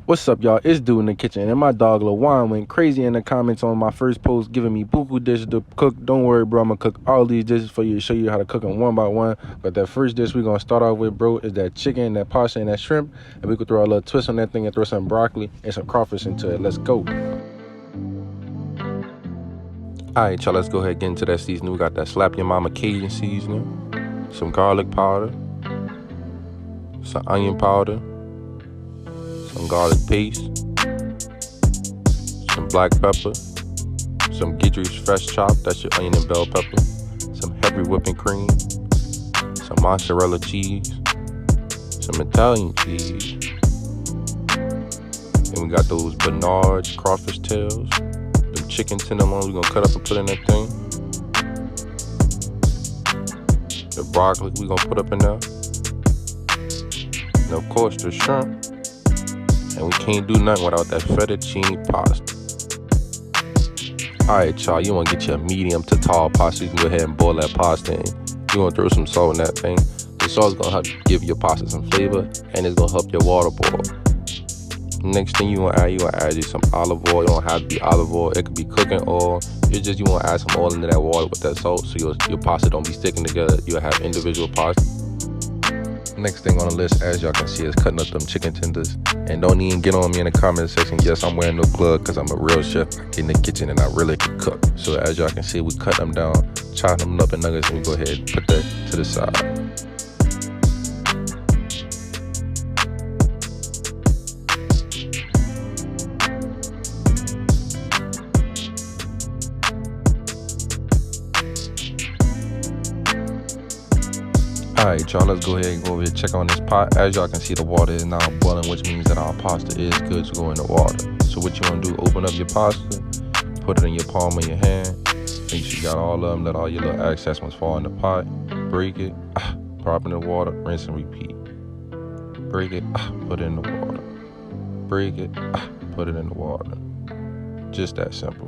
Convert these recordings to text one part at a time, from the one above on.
What's up, y'all? It's Dude in the Kitchen, and my dog LaJuan went crazy in the comments on my first post, giving me buku dishes to cook. Don't worry, bro. I'm gonna cook all these dishes for you to show you how to cook them one by one. But that first dish we're gonna start off with, bro, is that chicken, that pasta, and that shrimp. And we could throw a little twist on that thing and throw some broccoli and some crawfish into it. Let's go. Alright, y'all, let's go ahead and get into that seasoning. We got that Slap Your Mama Cajun seasoning, some garlic powder, some onion powder, some garlic paste, some black pepper, some Guidry's fresh chopped, that's your onion and bell pepper, some heavy whipping cream, some mozzarella cheese, some Italian cheese, and we got those Berrnard crawfish tails, them chicken tenderloins we're gonna cut up and put in that thing, the broccoli we're gonna put up in there, and of course the shrimp. And we can't do nothing without that fettuccine pasta. Alright, y'all, you want to get your medium to tall pasta. You can go ahead and boil that pasta in. You want to throw some salt in that thing. The salt is going to help give your pasta some flavor, and it's going to help your water boil. Next thing you want to add you some olive oil. It don't have to be olive oil. It could be cooking oil. It's just you want to add some oil into that water with that salt so your pasta don't be sticking together. You'll have individual pasta. Next thing on the list, as y'all can see, is cutting up them chicken tenders. And don't even get on me in the comment section. Yes, I'm wearing no glove because I'm a real chef. I get in the kitchen and I really can cook. So as y'all can see, we cut them down, chop them up in nuggets, and we go ahead and put that to the side. Alright, y'all, let's go ahead and go over here and check on this pot. As y'all can see, the water is now boiling, which means that our pasta is good to go in the water. So what you want to do, open up your pasta, put it in your palm of your hand, make sure you got all of them, let all your little excess ones fall in the pot, break it, drop it in the water, rinse and repeat. Break it, put it in the water. Break it, put it in the water. Just that simple.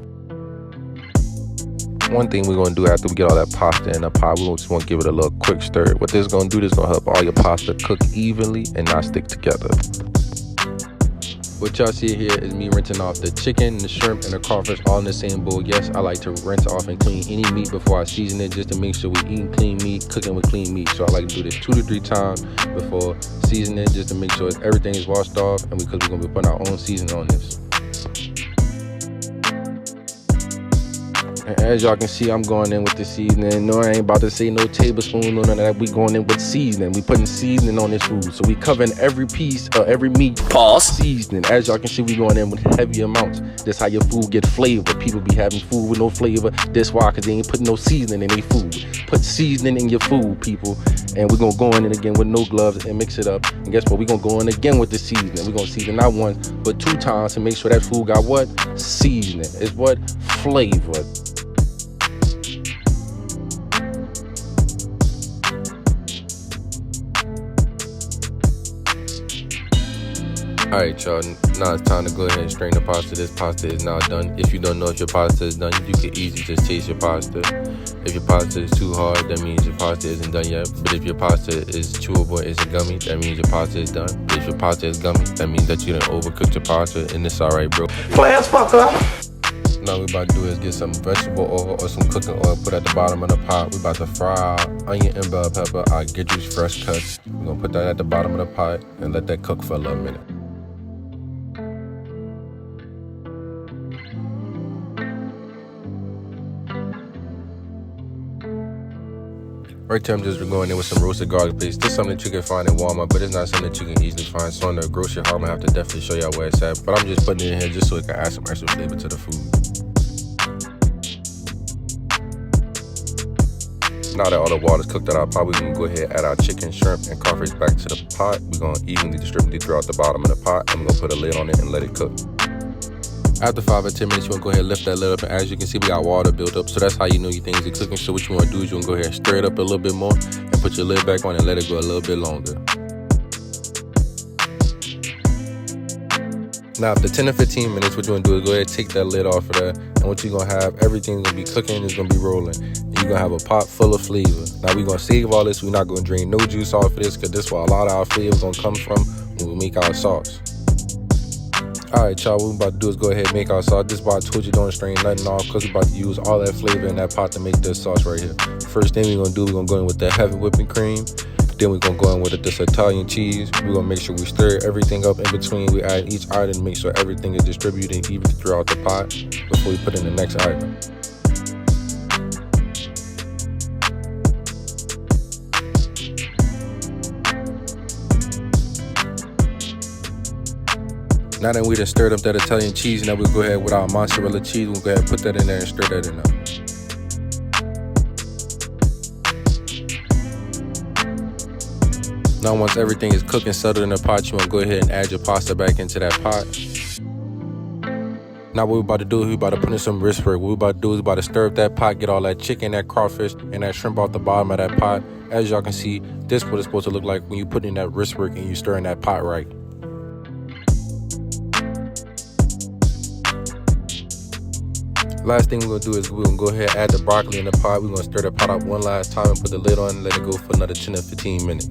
One thing we're going to do after we get all that pasta in the pot, we just want to give it a little quick stir. What this is going to do, this is going to help all your pasta cook evenly and not stick together. What y'all see here is me rinsing off the chicken, the shrimp, and the crawfish all in the same bowl. Yes, I like to rinse off and clean any meat before I season it, just to make sure we're eating clean meat, cooking with clean meat. So I like to do this 2 to 3 times before seasoning, just to make sure everything is washed off, and because we're going to be putting our own seasoning on this. And as y'all can see, I'm going in with the seasoning. No, I ain't about to say no tablespoon, no none of that. We going in with seasoning. We putting seasoning on this food. So we covering every piece, every meat. Pause. Seasoning. As y'all can see, we going in with heavy amounts. That's how your food get flavor. People be having food with no flavor. That's why, because they ain't putting no seasoning in their food. Put seasoning in your food, people. And we're going to go in again with no gloves and mix it up. And guess what? We're going to go in again with the seasoning. We're going to season not once, but 2 times to make sure that food got what? Seasoning. It's what? Flavor. Alright, y'all, now it's time to go ahead and strain the pasta. This pasta is now done. If you don't know if your pasta is done, you can easily just taste your pasta. If your pasta is too hard, that means your pasta isn't done yet. But if your pasta is chewable, it's a gummy, that means your pasta is done. But if your pasta is gummy, that means that you done overcooked your pasta, and it's alright, bro. Play as fuck up. Now we about to do is get some vegetable oil or some cooking oil, put at the bottom of the pot. We about to fry our onion and bell pepper, our Guidry's fresh cuts. We're gonna put that at the bottom of the pot and let that cook for a little minute. Right here, I'm just going in with some roasted garlic paste. This is something that you can find in Walmart, but it's not something that you can easily find. So on the grocery haul, I'm gonna have to definitely show y'all where it's at. But I'm just putting it in here just so it can add some extra flavor to the food. Now that all the water's cooked out our pot, we're gonna go ahead and add our chicken, shrimp, and crawfish back to the pot. We're gonna evenly distribute it throughout the bottom of the pot, and we're gonna put a lid on it and let it cook. After 5 or 10 minutes, you want to go ahead and lift that lid up, and as you can see, we got water built up, so that's how you know your things are cooking. So what you want to do is you want to go ahead and stir it up a little bit more, and put your lid back on and let it go a little bit longer. Now after 10 or 15 minutes, what you want to do is go ahead and take that lid off of there, and what you're going to have, everything's going to be cooking, it's going to be rolling, and you're going to have a pot full of flavor. Now we're going to save all this, we're not going to drain no juice off of this, because this is where a lot of our flavor is going to come from when we make our sauce. Alright, y'all, what we about to do is go ahead and make our sauce. This is why I told you don't strain nothing off, because we about to use all that flavor in that pot to make this sauce right here. First thing we're gonna do, we're gonna go in with the heavy whipping cream. Then we're gonna go in with this Italian cheese. We're gonna make sure we stir everything up in between. We add each item to make sure everything is distributed even throughout the pot before we put in the next item. Now that we done stirred up that Italian cheese, now we'll go ahead with our mozzarella cheese. We'll go ahead and put that in there and stir that in there. Now once everything is cooked and settled in the pot, you want to go ahead and add your pasta back into that pot. Now what we're about to do is we're about to put in some wrist work. What we're about to do is we're about to stir up that pot, get all that chicken, that crawfish, and that shrimp off the bottom of that pot. As y'all can see, this is what it's supposed to look like when you put in that wrist work and you stir in that pot right. Last thing we're going to do is we're going to go ahead and add the broccoli in the pot. We're going to stir the pot up one last time and put the lid on and let it go for another 10 to 15 minutes.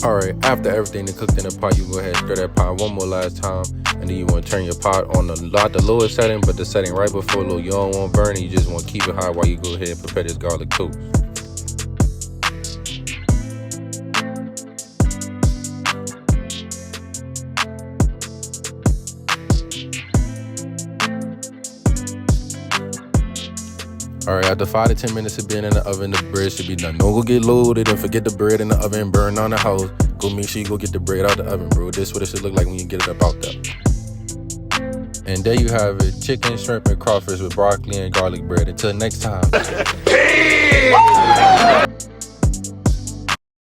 Alright, after everything is cooked in the pot, you can go ahead and stir that pot one more last time. And then you want to turn your pot on not the lowest setting, but the setting right before low. You don't want to burn it, you just want to keep it high while you go ahead and prepare this garlic toast. Alright, after 5 to 10 minutes of being in the oven, the bread should be done. Don't go get loaded and forget the bread in the oven and burn on the house. Go make sure you go get the bread out the oven, bro. This is what it should look like when you get it up out there. And there you have it, chicken, shrimp, and crawfish with broccoli and garlic bread. Until next time.